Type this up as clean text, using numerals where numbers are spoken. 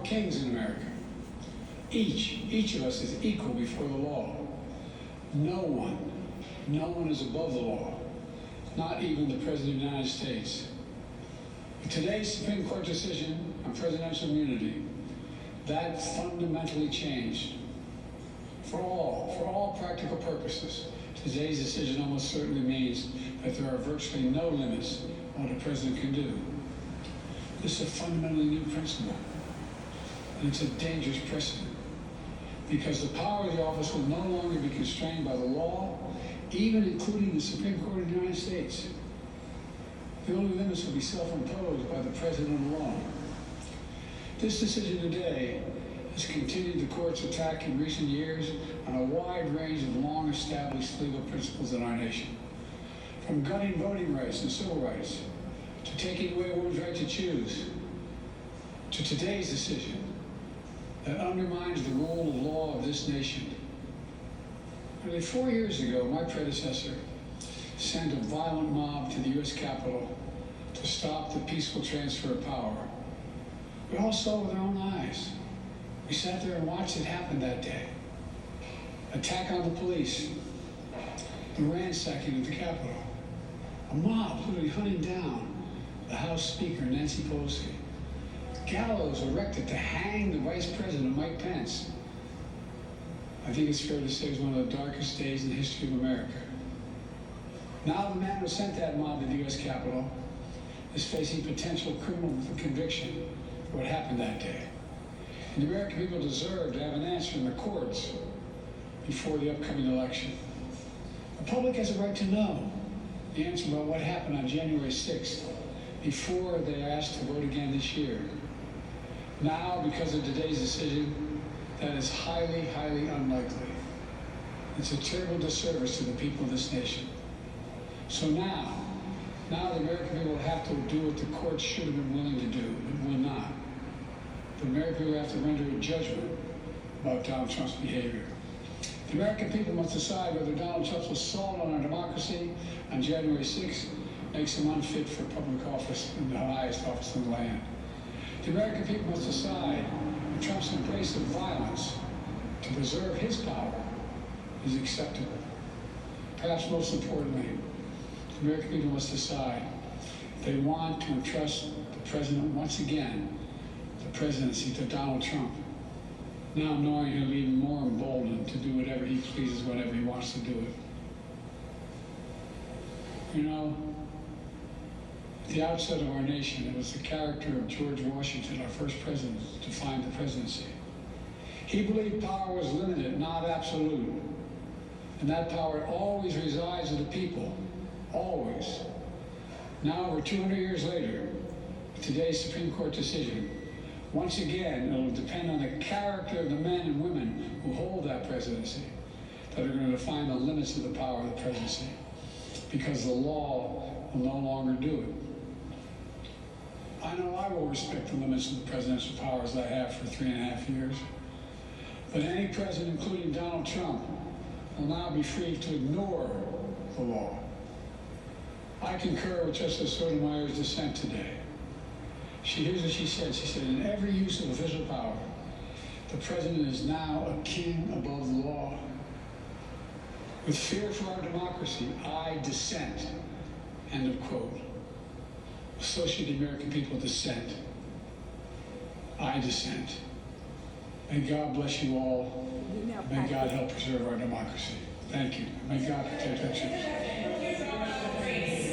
kings in America. Each of us is equal before the law. No one is above the law, not even the President of the United States. With today's Supreme Court decision on presidential immunity, that fundamentally changed. For all practical purposes, today's decision almost certainly means that there are virtually no limits on what a president can do. This is a fundamentally new principle, and it's a dangerous precedent, because the power of the office will no longer be constrained by the law, even including the Supreme Court of the United States. The only limits will be self-imposed by the President alone. This decision today has continued the court's attack in recent years on a wide range of long-established legal principles in our nation, from gutting voting rights and civil rights, to taking away a woman's right to choose, to today's decision that undermines the rule of law of this nation. Nearly 4 years ago, my predecessor sent a violent mob to the U.S. Capitol to stop the peaceful transfer of power. We all saw it with our own eyes. We sat there and watched it happen that day. Attack on the police, the ransacking of the Capitol, a mob literally hunting down the House Speaker, Nancy Pelosi, gallows erected to hang the Vice President, Mike Pence. I think it's fair to say it was one of the darkest days in the history of America. Now the man who sent that mob to the U.S. Capitol is facing potential criminal conviction for what happened that day. And the American people deserve to have an answer in the courts before the upcoming election. The public has a right to know the answer about what happened on January 6th before they are asked to vote again this year. Now, because of today's decision, that is highly, highly unlikely. It's a terrible disservice to the people of this nation. So now the American people will have to do what the courts should have been willing to do, but will not. The American people have to render a judgment about Donald Trump's behavior. The American people must decide whether Donald Trump's assault on our democracy on January 6th makes him unfit for public office in the highest office in the land. The American people must decide if Trump's embrace of violence to preserve his power is acceptable. Perhaps most importantly, the American people must decide if they want to entrust the president once again, the presidency, to Donald Trump, now knowing he'll be even more emboldened to do whatever he pleases whenever he wants to do it. You know, at the outset of our nation, it was the character of George Washington, our first president, to find the presidency. He believed power was limited, not absolute. And that power always resides with the people, always. Now, over 200 years later, with today's Supreme Court decision, once again, it will depend on the character of the men and women who hold that presidency that are going to define the limits of the power of the presidency, because the law will no longer do it. I know I will respect the limits of the presidential powers I have for 3.5 years, but any president, including Donald Trump, will now be free to ignore the law. I concur with Justice Sotomayor's dissent today. Here's what she said. She said, in every use of official power, the president is now a king above the law. With fear for our democracy, I dissent. End of quote. Associate the American people dissent. I dissent. May God bless you all. May God help preserve our democracy. Thank you. May God protect our children.